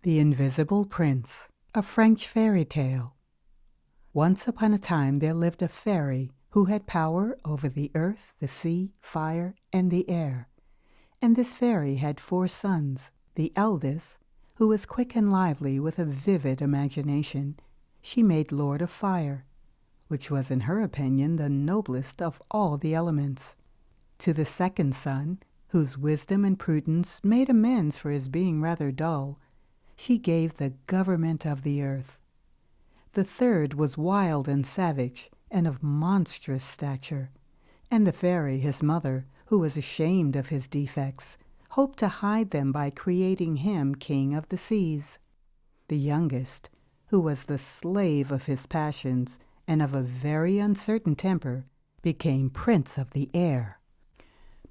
The Invisible Prince, a French fairy tale. Once upon a time there lived a fairy who had power over the earth, the sea, fire, and the air. And this fairy had 4 sons. The eldest, who was quick and lively with a vivid imagination, she made Lord of Fire, which was in her opinion the noblest of all the elements. To the second son, whose wisdom and prudence made amends for his being rather dull, she gave the government of the earth. The third was wild and savage, and of monstrous stature, and the fairy, his mother, who was ashamed of his defects, hoped to hide them by creating him king of the seas. The youngest, who was the slave of his passions and of a very uncertain temper, became prince of the air.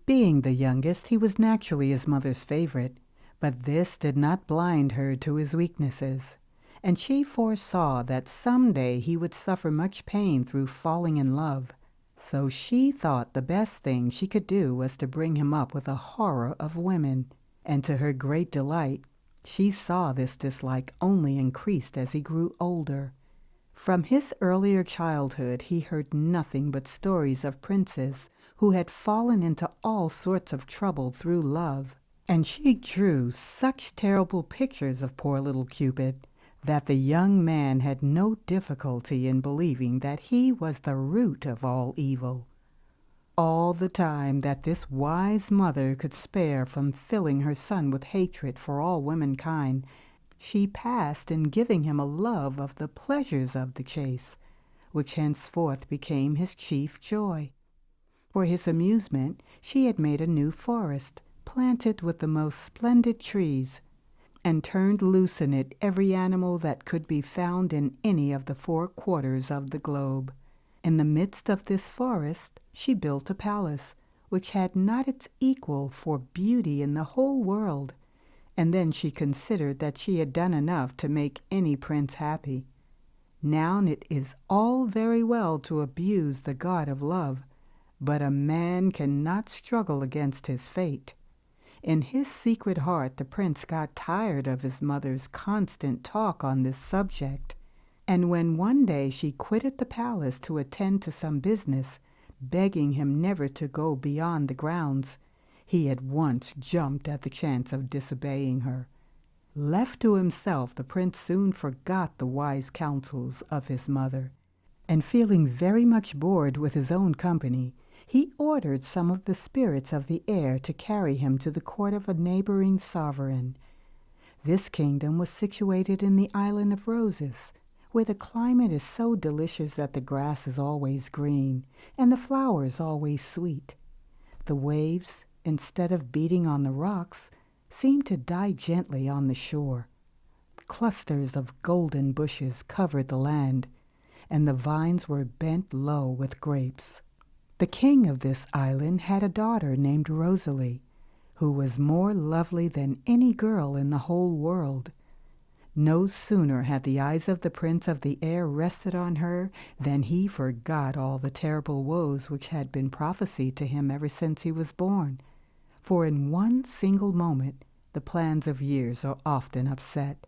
Being the youngest, he was naturally his mother's favorite, but this did not blind her to his weaknesses, and she foresaw that some day he would suffer much pain through falling in love. So she thought the best thing she could do was to bring him up with a horror of women, and to her great delight, she saw this dislike only increased as he grew older. From his earlier childhood he heard nothing but stories of princes who had fallen into all sorts of trouble through love, and she drew such terrible pictures of poor little Cupid that the young man had no difficulty in believing that he was the root of all evil. All the time that this wise mother could spare from filling her son with hatred for all womankind, she passed in giving him a love of the pleasures of the chase, which henceforth became his chief joy. For his amusement she had made a new forest, planted with the most splendid trees, and turned loose in it every animal that could be found in any of the 4 quarters of the globe. In the midst of this forest she built a palace, which had not its equal for beauty in the whole world, and then she considered that she had done enough to make any prince happy. Now it is all very well to abuse the god of love, but a man cannot struggle against his fate. In his secret heart the prince got tired of his mother's constant talk on this subject, and when one day she quitted the palace to attend to some business, begging him never to go beyond the grounds, he at once jumped at the chance of disobeying her. Left to himself, the prince soon forgot the wise counsels of his mother, and feeling very much bored with his own company, he ordered some of the spirits of the air to carry him to the court of a neighboring sovereign. This kingdom was situated in the island of Roses, where the climate is so delicious that the grass is always green and the flowers always sweet. The waves, instead of beating on the rocks, seem to die gently on the shore. Clusters of golden bushes covered the land, and the vines were bent low with grapes. The king of this island had a daughter named Rosalie, who was more lovely than any girl in the whole world. No sooner had the eyes of the prince of the air rested on her than he forgot all the terrible woes which had been prophesied to him ever since he was born, for in one single moment the plans of years are often upset.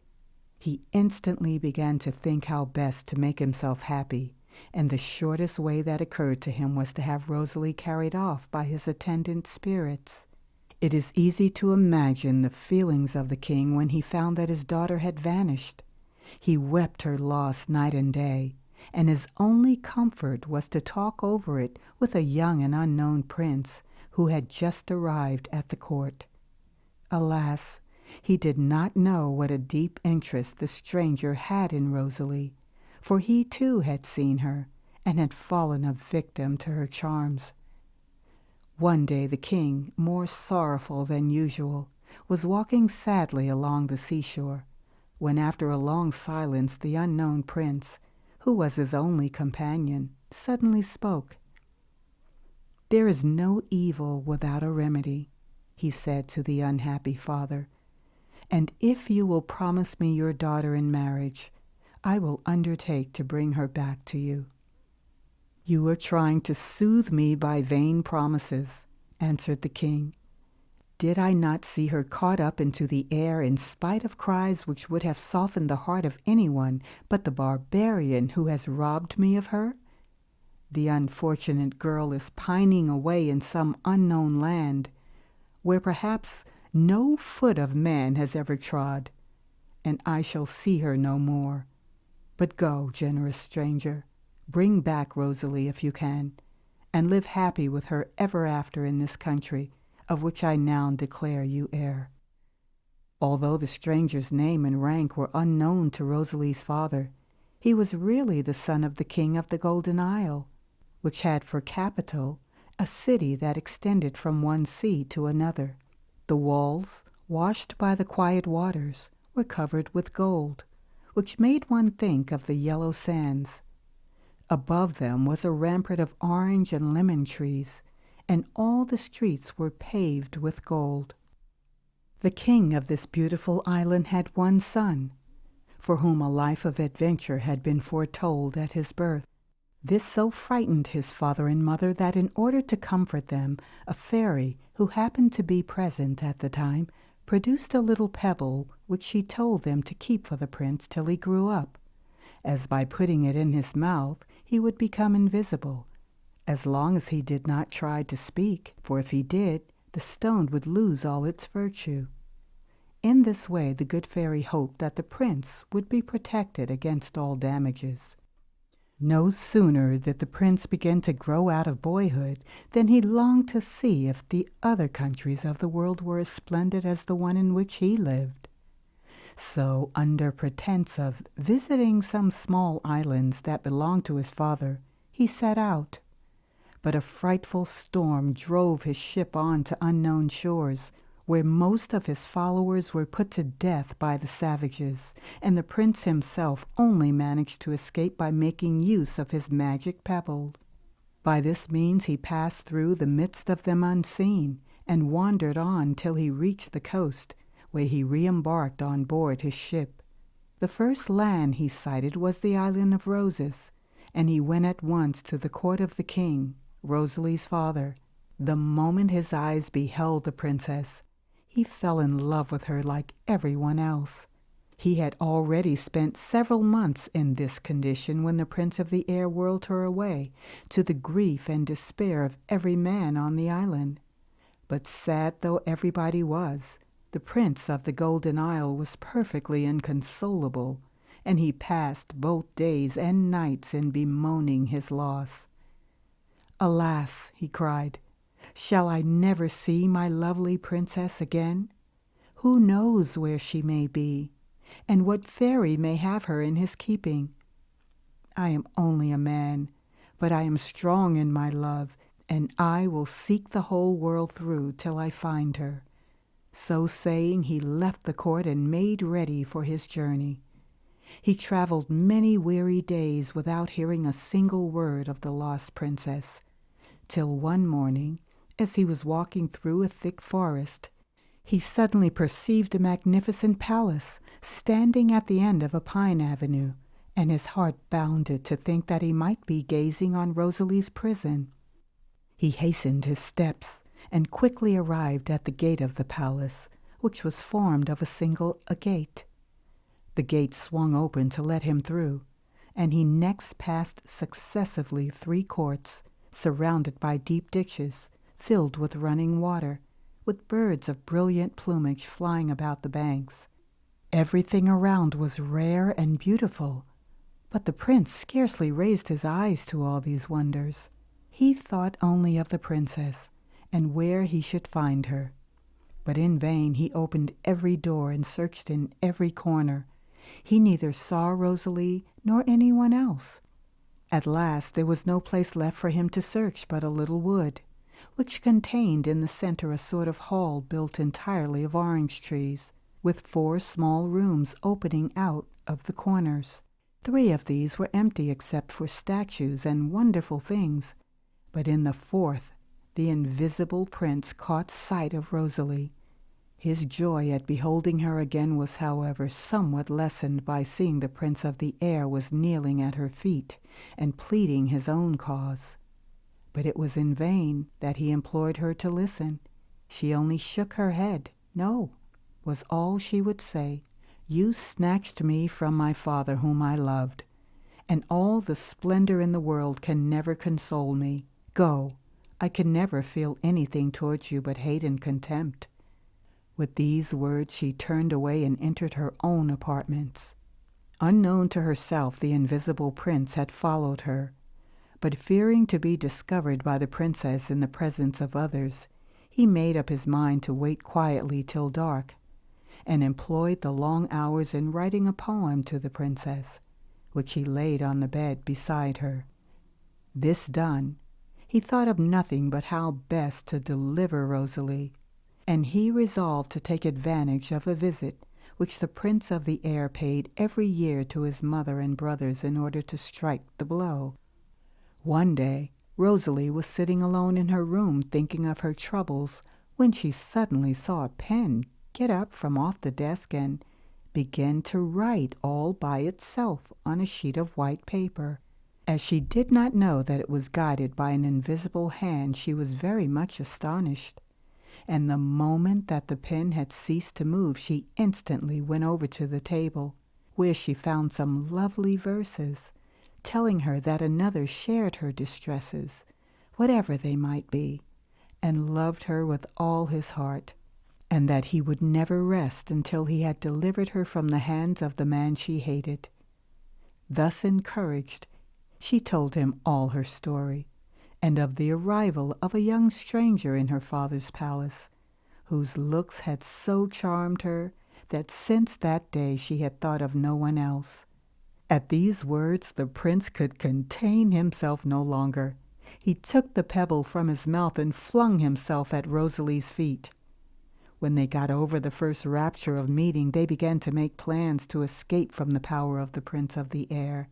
He instantly began to think how best to make himself happy, and the shortest way that occurred to him was to have Rosalie carried off by his attendant spirits. It is easy to imagine the feelings of the king when he found that his daughter had vanished. He wept her loss night and day, and his only comfort was to talk over it with a young and unknown prince who had just arrived at the court. Alas, he did not know what a deep interest the stranger had in Rosalie, for he too had seen her, and had fallen a victim to her charms. One day the king, more sorrowful than usual, was walking sadly along the seashore, when after a long silence the unknown prince, who was his only companion, suddenly spoke. "There is no evil without a remedy," he said to the unhappy father, "and if you will promise me your daughter in marriage, I will undertake to bring her back to you." "You are trying to soothe me by vain promises," answered the king. Did I not see her caught up into the air in spite of cries which would have softened the heart of anyone but the barbarian who has robbed me of her? The unfortunate girl is pining away in some unknown land, where perhaps no foot of man has ever trod, and I shall see her no more. But go, generous stranger, bring back Rosalie if you can, and live happy with her ever after in this country, of which I now declare you heir." Although the stranger's name and rank were unknown to Rosalie's father, he was really the son of the king of the Golden Isle, which had for capital a city that extended from one sea to another. The walls, washed by the quiet waters, were covered with gold, which made one think of the yellow sands. Above them was a rampart of orange and lemon trees, and all the streets were paved with gold. The king of this beautiful island had one son, for whom a life of adventure had been foretold at his birth. This so frightened his father and mother that in order to comfort them, a fairy, who happened to be present at the time, produced a little pebble which she told them to keep for the prince till he grew up, as by putting it in his mouth he would become invisible, as long as he did not try to speak, for if he did, the stone would lose all its virtue. In this way the good fairy hoped that the prince would be protected against all damages. No sooner did the prince begin to grow out of boyhood than he longed to see if the other countries of the world were as splendid as the one in which he lived. So, under pretense of visiting some small islands that belonged to his father, he set out. But a frightful storm drove his ship on to unknown shores, where most of his followers were put to death by the savages, and the prince himself only managed to escape by making use of his magic pebble. By this means he passed through the midst of them unseen, and wandered on till he reached the coast, where he re-embarked on board his ship. The first land he sighted was the Island of Roses, and he went at once to the court of the king, Rosalie's father. The moment his eyes beheld the princess, he fell in love with her like everyone else. He had already spent several months in this condition when the prince of the air whirled her away, to the grief and despair of every man on the island. But sad though everybody was, the prince of the Golden Isle was perfectly inconsolable, and he passed both days and nights in bemoaning his loss. "Alas," he cried, "shall I never see my lovely princess again? Who knows where she may be, and what fairy may have her in his keeping? I am only a man, but I am strong in my love, and I will seek the whole world through till I find her." So saying, he left the court and made ready for his journey. He traveled many weary days without hearing a single word of the lost princess, till one morning, as he was walking through a thick forest, he suddenly perceived a magnificent palace standing at the end of a pine avenue, and his heart bounded to think that he might be gazing on Rosalie's prison. He hastened his steps and quickly arrived at the gate of the palace, which was formed of a single agate. The gate swung open to let him through, and he next passed successively 3 courts, surrounded by deep ditches, filled with running water, with birds of brilliant plumage flying about the banks. Everything around was rare and beautiful, but the prince scarcely raised his eyes to all these wonders. He thought only of the princess, and where he should find her. But in vain he opened every door and searched in every corner. He neither saw Rosalie nor anyone else. At last there was no place left for him to search but a little wood, which contained in the center a sort of hall built entirely of orange trees, with 4 small rooms opening out of the corners. 3 of these were empty except for statues and wonderful things, but in the 4th the invisible prince caught sight of Rosalie. His joy at beholding her again was, however, somewhat lessened by seeing the prince of the air was kneeling at her feet and pleading his own cause. But it was in vain that he implored her to listen. She only shook her head. "No," was all she would say. "You snatched me from my father whom I loved, and all the splendor in the world can never console me. Go. I can never feel anything towards you but hate and contempt." With these words she turned away and entered her own apartments. Unknown to herself, the invisible prince had followed her, but fearing to be discovered by the princess in the presence of others, he made up his mind to wait quietly till dark, and employed the long hours in writing a poem to the princess, which he laid on the bed beside her. This done, he thought of nothing but how best to deliver Rosalie, and he resolved to take advantage of a visit which the Prince of the Air paid every year to his mother and brothers in order to strike the blow. One day, Rosalie was sitting alone in her room thinking of her troubles when she suddenly saw a pen get up from off the desk and begin to write all by itself on a sheet of white paper. As she did not know that it was guided by an invisible hand, she was very much astonished, and the moment that the pen had ceased to move, she instantly went over to the table, where she found some lovely verses, telling her that another shared her distresses, whatever they might be, and loved her with all his heart, and that he would never rest until he had delivered her from the hands of the man she hated. Thus encouraged, she told him all her story, and of the arrival of a young stranger in her father's palace, whose looks had so charmed her that since that day she had thought of no one else. At these words the prince could contain himself no longer. He took the pebble from his mouth and flung himself at Rosalie's feet. When they got over the first rapture of meeting, they began to make plans to escape from the power of the Prince of the Air.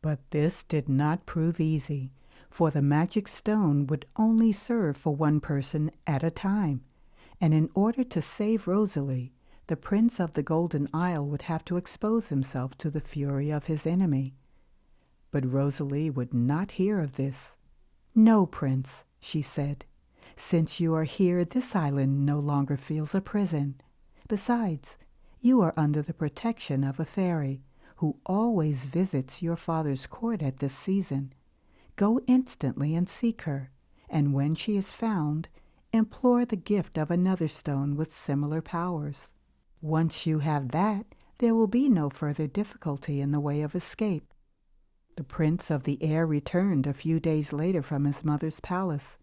But this did not prove easy, for the magic stone would only serve for one person at a time, and in order to save Rosalie, the Prince of the Golden Isle would have to expose himself to the fury of his enemy. But Rosalie would not hear of this. "No, Prince," she said. "Since you are here, this island no longer feels a prison. Besides, you are under the protection of a fairy, who always visits your father's court at this season. Go instantly and seek her, and when she is found, implore the gift of another stone with similar powers. Once you have that, there will be no further difficulty in the way of escape." The Prince of the Air returned a few days later from his mother's palace,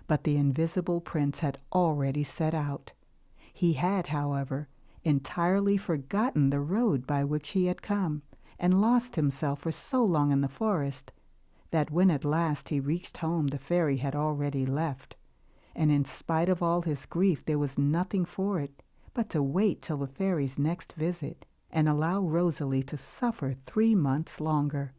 but the invisible prince had already set out. He had, however, entirely forgotten the road by which he had come, and lost himself for so long in the forest that when at last he reached home the fairy had already left, and in spite of all his grief there was nothing for it but to wait till the fairy's next visit and allow Rosalie to suffer 3 months longer.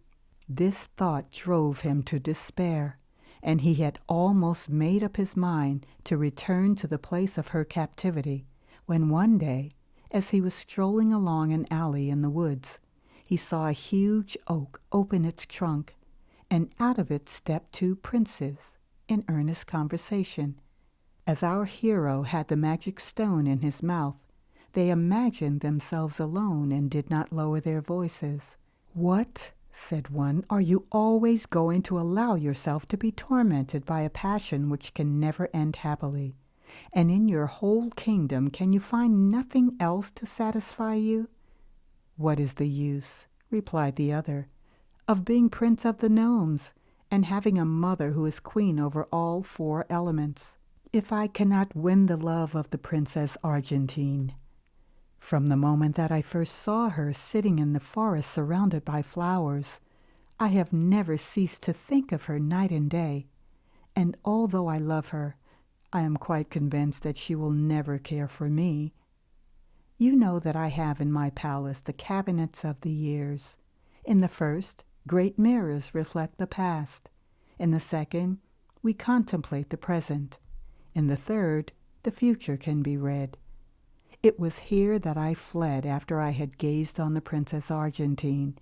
This thought drove him to despair, and he had almost made up his mind to return to the place of her captivity, when one day, as he was strolling along an alley in the woods, he saw a huge oak open its trunk, and out of it stepped 2 princes in earnest conversation. As our hero had the magic stone in his mouth, they imagined themselves alone and did not lower their voices. "What," said one, "are you always going to allow yourself to be tormented by a passion which can never end happily? And in your whole kingdom can you find nothing else to satisfy you?" "What is the use," replied the other, "of being prince of the gnomes, and having a mother who is queen over all 4 elements, if I cannot win the love of the Princess Argentine? From the moment that I first saw her sitting in the forest surrounded by flowers, I have never ceased to think of her night and day, and although I love her, I am quite convinced that she will never care for me. You know that I have in my palace the cabinets of the years. In the first, great mirrors reflect the past. In the second, we contemplate the present. In the third, the future can be read. It was here that I fled after I had gazed on the Princess Argentine.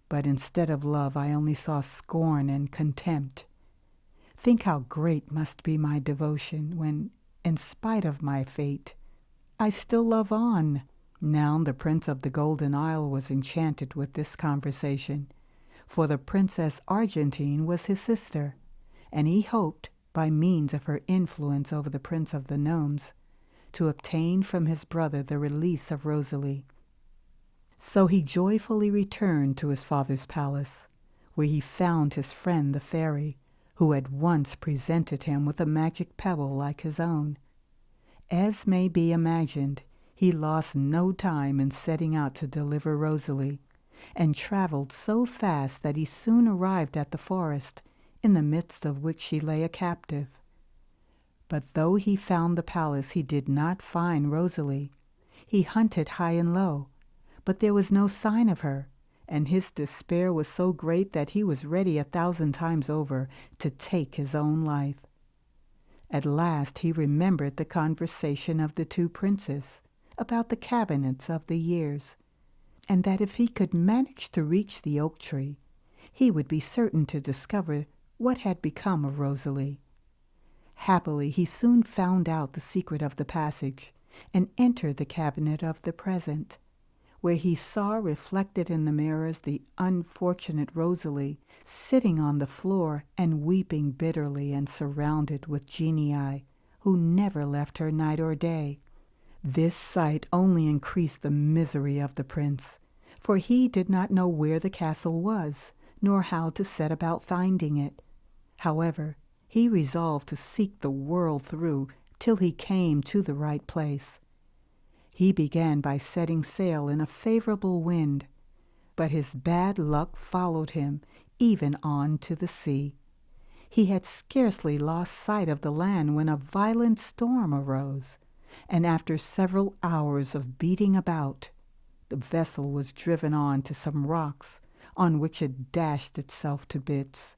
But instead of love, I only saw scorn and contempt. Think how great must be my devotion when, in spite of my fate, I still love on." Now the Prince of the Golden Isle was enchanted with this conversation, for the Princess Argentine was his sister, and he hoped, by means of her influence over the Prince of the Gnomes, to obtain from his brother the release of Rosalie. So he joyfully returned to his father's palace, where he found his friend the fairy, who had once presented him with a magic pebble like his own. As may be imagined, he lost no time in setting out to deliver Rosalie, and traveled so fast that he soon arrived at the forest, in the midst of which she lay a captive. But though he found the palace, he did not find Rosalie. He hunted high and low, but there was no sign of her, and his despair was so great that he was ready 1,000 times over to take his own life. At last he remembered the conversation of the two princes about the cabinets of the years, and that if he could manage to reach the oak tree, he would be certain to discover what had become of Rosalie. Happily, he soon found out the secret of the passage, and entered the cabinet of the present, where he saw reflected in the mirrors the unfortunate Rosalie sitting on the floor and weeping bitterly, and surrounded with genii who never left her night or day. This sight only increased the misery of the prince, for he did not know where the castle was, nor how to set about finding it. However, he resolved to seek the world through till he came to the right place. He began by setting sail in a favorable wind, but his bad luck followed him even on to the sea. He had scarcely lost sight of the land when a violent storm arose, and after several hours of beating about, the vessel was driven on to some rocks, on which it dashed itself to bits.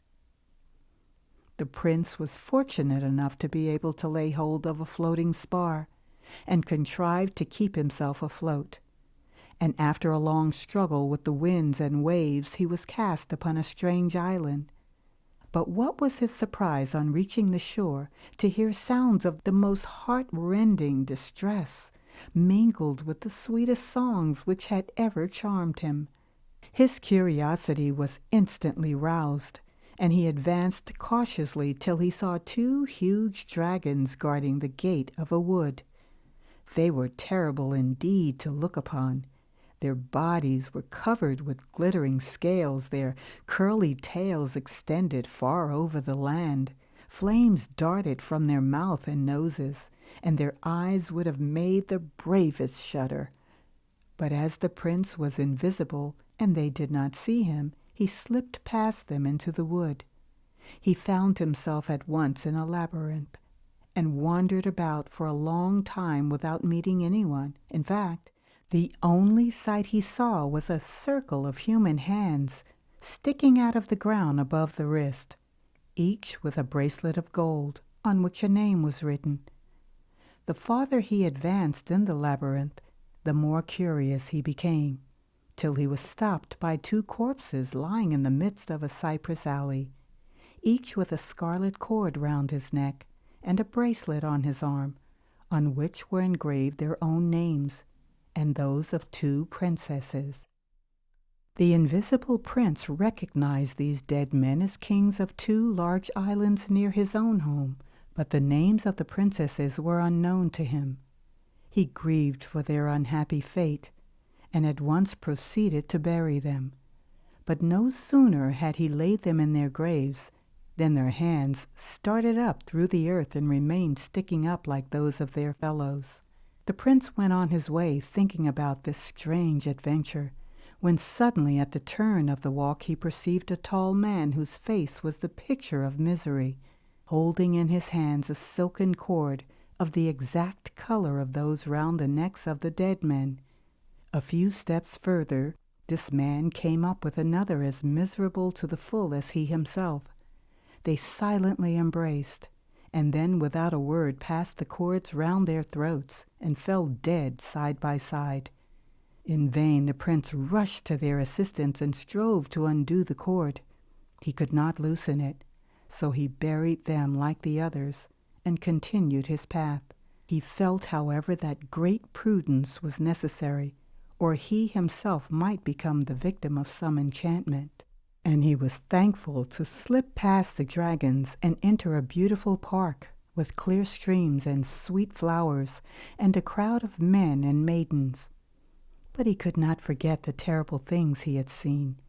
The prince was fortunate enough to be able to lay hold of a floating spar, and contrived to keep himself afloat. And after a long struggle with the winds and waves, he was cast upon a strange island. But what was his surprise on reaching the shore to hear sounds of the most heart-rending distress, mingled with the sweetest songs which had ever charmed him. His curiosity was instantly roused, and he advanced cautiously till he saw 2 huge dragons guarding the gate of a wood. They were terrible indeed to look upon. Their bodies were covered with glittering scales, their curly tails extended far over the land, flames darted from their mouth and noses, and their eyes would have made the bravest shudder. But as the prince was invisible, and they did not see him, he slipped past them into the wood. He found himself at once in a labyrinth, and wandered about for a long time without meeting anyone. In fact, the only sight he saw was a circle of human hands sticking out of the ground above the wrist, each with a bracelet of gold on which a name was written. The farther he advanced in the labyrinth, the more curious he became, till he was stopped by 2 corpses lying in the midst of a cypress alley, each with a scarlet cord round his neck and a bracelet on his arm, on which were engraved their own names and those of 2 princesses. The invisible prince recognized these dead men as kings of 2 large islands near his own home, but the names of the princesses were unknown to him. He grieved for their unhappy fate, and at once proceeded to bury them. But no sooner had he laid them in their graves than their hands started up through the earth and remained sticking up like those of their fellows. The prince went on his way thinking about this strange adventure, when suddenly at the turn of the walk he perceived a tall man whose face was the picture of misery, holding in his hands a silken cord of the exact color of those round the necks of the dead men. A few steps further, this man came up with another as miserable to the full as he himself. They silently embraced, and then without a word passed the cords round their throats, and fell dead side by side. In vain the prince rushed to their assistance and strove to undo the cord. He could not loosen it, so he buried them like the others, and continued his path, He felt, however, that great prudence was necessary, or he himself might become the victim of some enchantment, and he was thankful to slip past the dragons and enter a beautiful park with clear streams and sweet flowers and a crowd of men and maidens. But he could not forget the terrible things he had seen,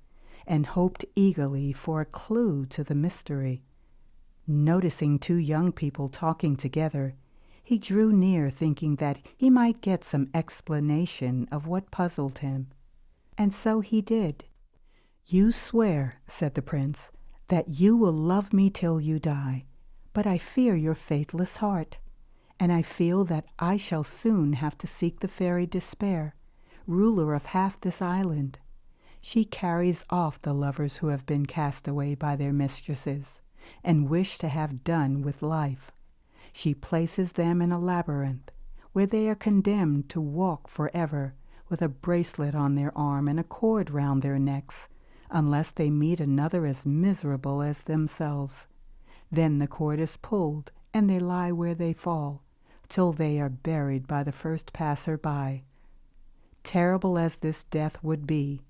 and hoped eagerly for a clue to the mystery. Noticing two young people talking together, he drew near, thinking that he might get some explanation of what puzzled him. And so he did. "You swear," said the prince, "that you will love me till you die, but I fear your faithless heart, and I feel that I shall soon have to seek the fairy Despair, ruler of half this island. She carries off the lovers who have been cast away by their mistresses and wish to have done with life. She places them in a labyrinth where they are condemned to walk forever with a bracelet on their arm and a cord round their necks, unless they meet another as miserable as themselves. Then the cord is pulled, and they lie where they fall, till they are buried by the first passer-by. Terrible as this death would be,"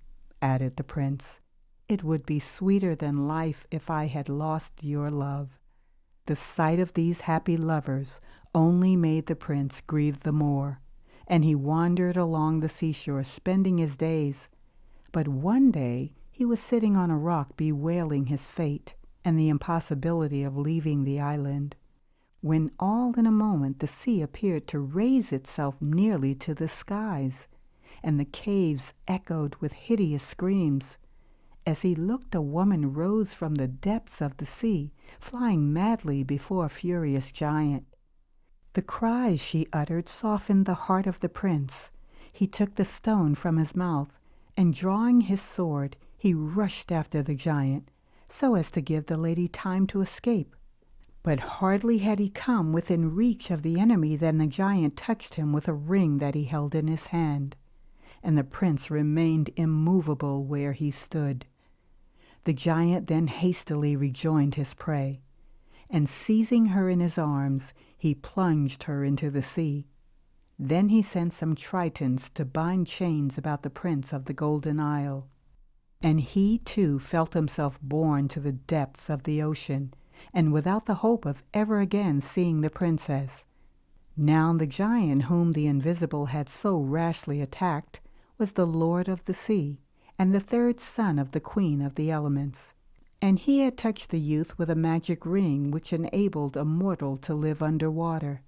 added the prince, "it would be sweeter than life if I had lost your love." The sight of these happy lovers only made the prince grieve the more, and he wandered along the seashore, spending his days. But one day he was sitting on a rock bewailing his fate and the impossibility of leaving the island, when all in a moment the sea appeared to raise itself nearly to the skies, and the caves echoed with hideous screams. As he looked, a woman rose from the depths of the sea, flying madly before a furious giant. The cries she uttered softened the heart of the prince. He took the stone from his mouth, and drawing his sword, he rushed after the giant, so as to give the lady time to escape. But hardly had he come within reach of the enemy than the giant touched him with a ring that he held in his hand, and the prince remained immovable where he stood. The giant then hastily rejoined his prey, and seizing her in his arms, he plunged her into the sea. Then he sent some Tritons to bind chains about the prince of the Golden Isle, and he too felt himself borne to the depths of the ocean, and without the hope of ever again seeing the princess. Now the giant whom the invisible had so rashly attacked was the lord of the sea, and the third son of the queen of the elements, and he had touched the youth with a magic ring which enabled a mortal to live under water.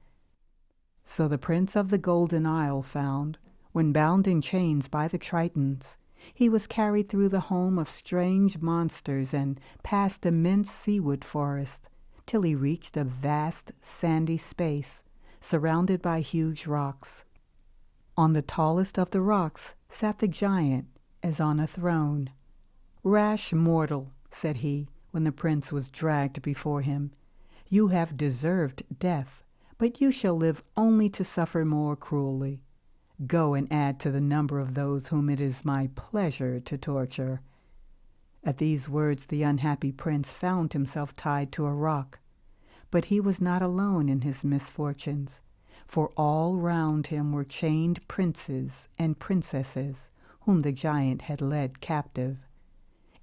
So the prince of the Golden Isle found, when bound in chains by the Tritons, he was carried through the home of strange monsters and past immense seawood forests, till he reached a vast sandy space, surrounded by huge rocks. On the tallest of the rocks sat the giant, as on a throne. "Rash mortal," said he, when the prince was dragged before him, "you have deserved death, but you shall live only to suffer more cruelly. Go and add to the number of those whom it is my pleasure to torture." At these words the unhappy prince found himself tied to a rock. But he was not alone in his misfortunes, for all round him were chained princes and princesses, whom the giant had led captive.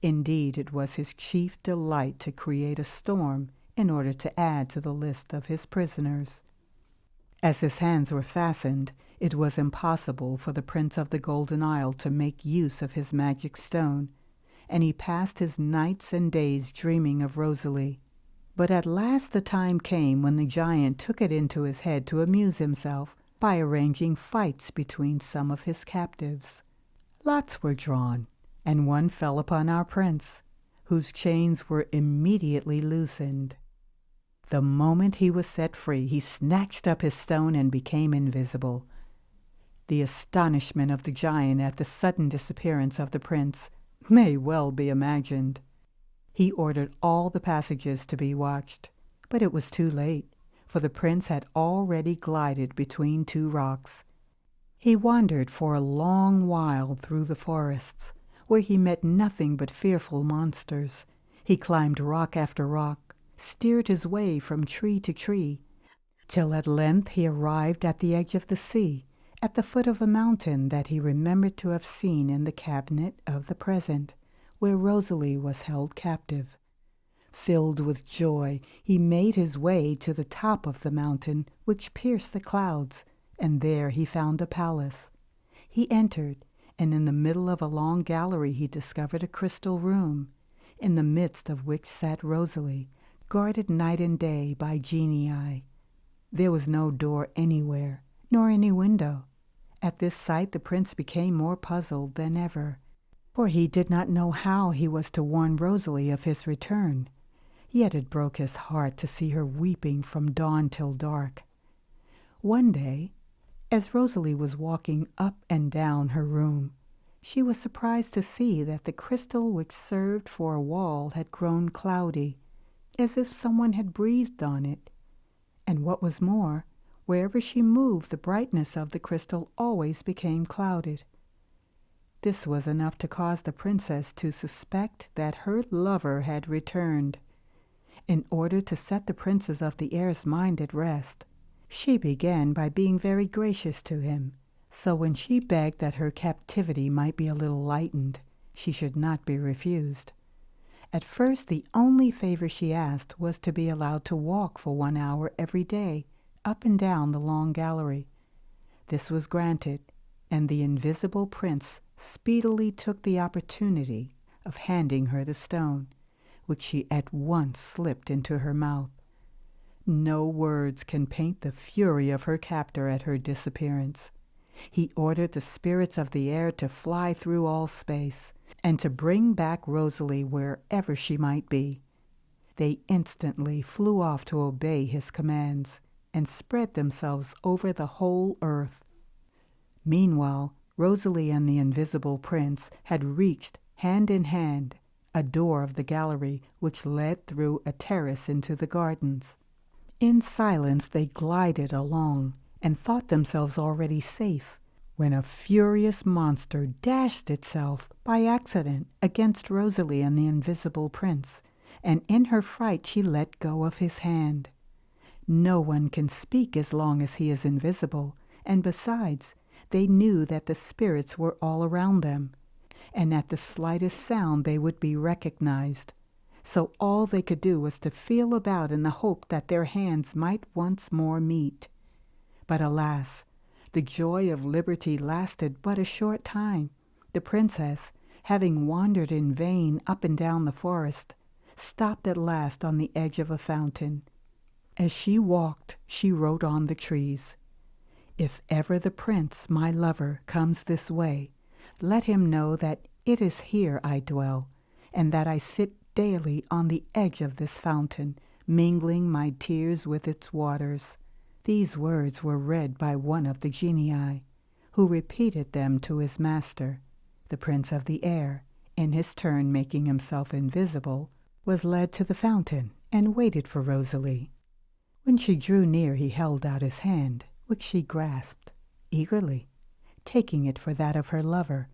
Indeed, it was his chief delight to create a storm in order to add to the list of his prisoners. As his hands were fastened, it was impossible for the Prince of the Golden Isle to make use of his magic stone, and he passed his nights and days dreaming of Rosalie. But at last the time came when the giant took it into his head to amuse himself by arranging fights between some of his captives. Lots were drawn, and one fell upon our prince, whose chains were immediately loosened. The moment he was set free, he snatched up his stone and became invisible. The astonishment of the giant at the sudden disappearance of the prince may well be imagined. He ordered all the passages to be watched, but it was too late, for the prince had already glided between two rocks. He wandered for a long while through the forests, where he met nothing but fearful monsters. He climbed rock after rock, steered his way from tree to tree, till at length he arrived at the edge of the sea, at the foot of a mountain that he remembered to have seen in the cabinet of the present, where Rosalie was held captive. Filled with joy, he made his way to the top of the mountain, which pierced the clouds, and there he found a palace. He entered, and in the middle of a long gallery he discovered a crystal room, in the midst of which sat Rosalie, guarded night and day by genii. There was no door anywhere, nor any window. At this sight the prince became more puzzled than ever, for he did not know how he was to warn Rosalie of his return. Yet it broke his heart to see her weeping from dawn till dark. One day, as Rosalie was walking up and down her room, she was surprised to see that the crystal which served for a wall had grown cloudy, as if someone had breathed on it. And what was more, wherever she moved, the brightness of the crystal always became clouded. This was enough to cause the princess to suspect that her lover had returned. In order to set the princes of the air's mind at rest, she began by being very gracious to him, so when she begged that her captivity might be a little lightened, she should not be refused. At first the only favor she asked was to be allowed to walk for 1 hour every day, up and down the long gallery. This was granted, and the invisible prince speedily took the opportunity of handing her the stone, which she at once slipped into her mouth. No words can paint the fury of her captor at her disappearance. He ordered the spirits of the air to fly through all space, and to bring back Rosalie wherever she might be. They instantly flew off to obey his commands, and spread themselves over the whole earth. Meanwhile, Rosalie and the invisible prince had reached, hand in hand, a door of the gallery which led through a terrace into the gardens. In silence they glided along, and thought themselves already safe, when a furious monster dashed itself by accident against Rosalie and the invisible prince, and in her fright she let go of his hand. No one can speak as long as he is invisible, and besides, they knew that the spirits were all around them, and at the slightest sound they would be recognized. So all they could do was to feel about in the hope that their hands might once more meet. But alas, the joy of liberty lasted but a short time. The princess, having wandered in vain up and down the forest, stopped at last on the edge of a fountain. As she walked, she wrote on the trees, "If ever the prince, my lover, comes this way, let him know that it is here I dwell, and that I sit daily on the edge of this fountain, mingling my tears with its waters." These words were read by one of the genii, who repeated them to his master. The prince of the air, in his turn making himself invisible, was led to the fountain and waited for Rosalie. When she drew near, he held out his hand, which she grasped eagerly, taking it for that of her lover,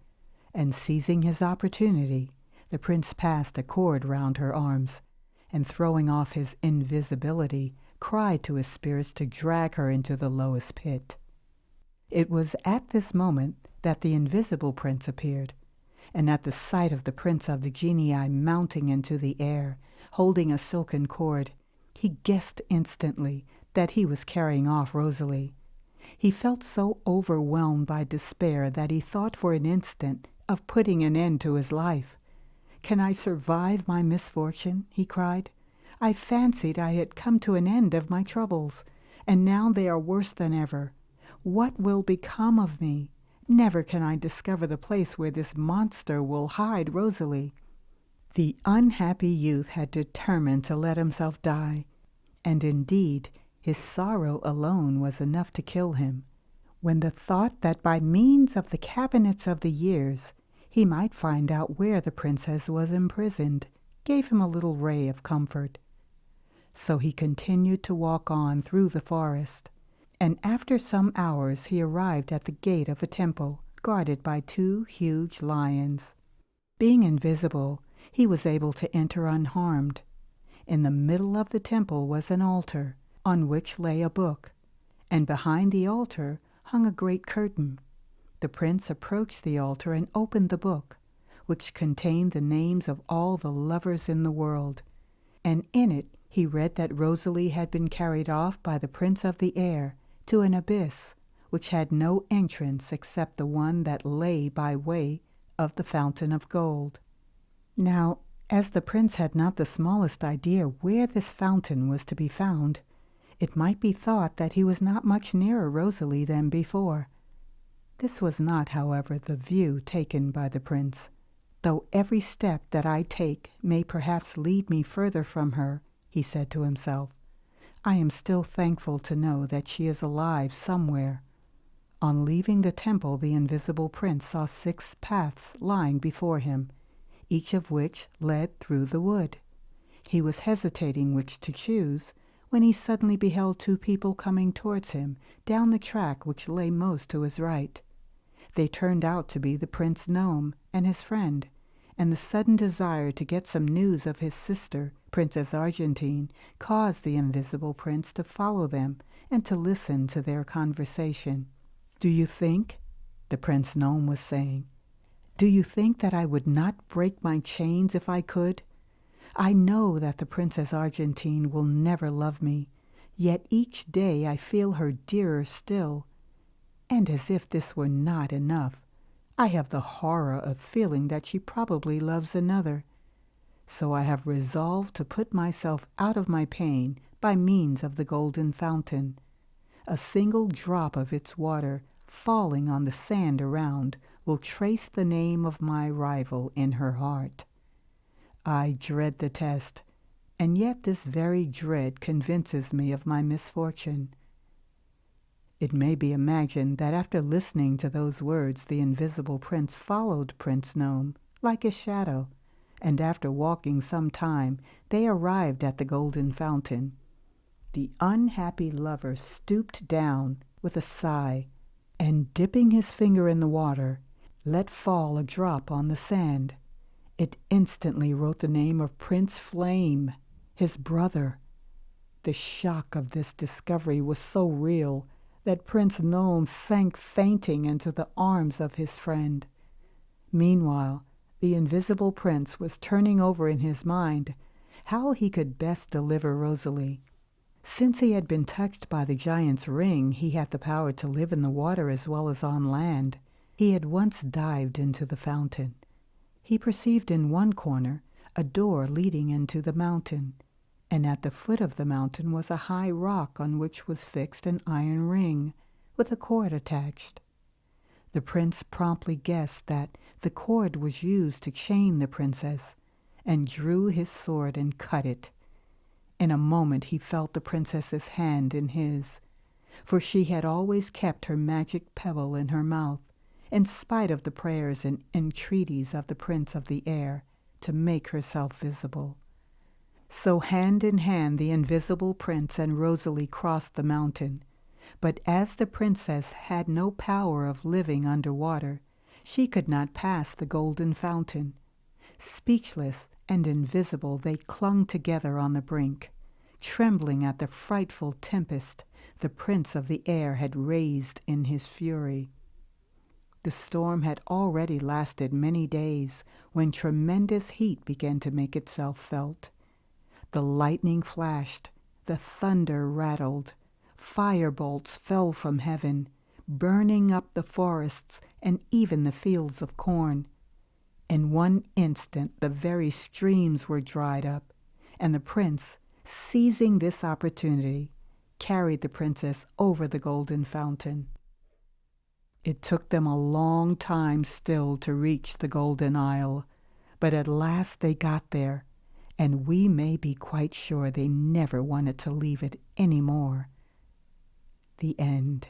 and seizing his opportunity, the prince passed a cord round her arms, and throwing off his invisibility, cried to his spirits to drag her into the lowest pit. It was at this moment that the invisible prince appeared, and at the sight of the prince of the genii mounting into the air, holding a silken cord, he guessed instantly that he was carrying off Rosalie. He felt so overwhelmed by despair that he thought for an instant of putting an end to his life. "Can I survive my misfortune?" he cried. "I fancied I had come to an end of my troubles, and now they are worse than ever. What will become of me? Never can I discover the place where this monster will hide Rosalie." The unhappy youth had determined to let himself die, and indeed his sorrow alone was enough to kill him, when the thought that by means of the cabinets of the years he might find out where the princess was imprisoned gave him a little ray of comfort. So he continued to walk on through the forest, and after some hours he arrived at the gate of a temple guarded by 2 huge lions. Being invisible, he was able to enter unharmed. In the middle of the temple was an altar, on which lay a book, and behind the altar hung a great curtain. The prince approached the altar and opened the book, which contained the names of all the lovers in the world, and in it he read that Rosalie had been carried off by the Prince of the Air to an abyss which had no entrance except the one that lay by way of the fountain of gold. Now, as the prince had not the smallest idea where this fountain was to be found, it might be thought that he was not much nearer Rosalie than before. This was not, however, the view taken by the prince. Though every step that I take may perhaps lead me further from her, he said to himself, I am still thankful to know that she is alive somewhere. On leaving the temple, the invisible prince saw 6 paths lying before him, each of which led through the wood. He was hesitating which to choose, when he suddenly beheld 2 people coming towards him down the track which lay most to his right. They turned out to be the Prince Gnome and his friend, and the sudden desire to get some news of his sister, Princess Argentine, caused the invisible prince to follow them and to listen to their conversation. "Do you think," the Prince Gnome was saying, "do you think that I would not break my chains if I could? I know that the Princess Argentine will never love me, yet each day I feel her dearer still. And as if this were not enough, I have the horror of feeling that she probably loves another. So I have resolved to put myself out of my pain by means of the golden fountain. A single drop of its water falling on the sand around will trace the name of my rival in her heart. I dread the test, and yet this very dread convinces me of my misfortune." It may be imagined that after listening to those words the invisible prince followed Prince Gnome like a shadow, and after walking some time they arrived at the golden fountain. The unhappy lover stooped down with a sigh, and dipping his finger in the water, let fall a drop on the sand. It instantly wrote the name of Prince Flame, his brother. The shock of this discovery was so real that Prince Gnome sank fainting into the arms of his friend. Meanwhile, the invisible prince was turning over in his mind how he could best deliver Rosalie. Since he had been touched by the giant's ring, he had the power to live in the water as well as on land. He had once dived into the fountain. He perceived in one corner a door leading into the mountain, and at the foot of the mountain was a high rock on which was fixed an iron ring with a cord attached. The prince promptly guessed that the cord was used to chain the princess, and drew his sword and cut it. In a moment he felt the princess's hand in his, for she had always kept her magic pebble in her mouth, in spite of the prayers and entreaties of the Prince of the Air to make herself visible. So hand in hand the invisible prince and Rosalie crossed the mountain, but as the princess had no power of living under water, she could not pass the golden fountain. Speechless and invisible they clung together on the brink, trembling at the frightful tempest the Prince of the Air had raised in his fury. The storm had already lasted many days when tremendous heat began to make itself felt. The lightning flashed, the thunder rattled, firebolts fell from heaven, burning up the forests and even the fields of corn. In one instant the very streams were dried up, and the prince, seizing this opportunity, carried the princess over the golden fountain. It took them a long time still to reach the Golden Isle, but at last they got there, and we may be quite sure they never wanted to leave it any more. The end.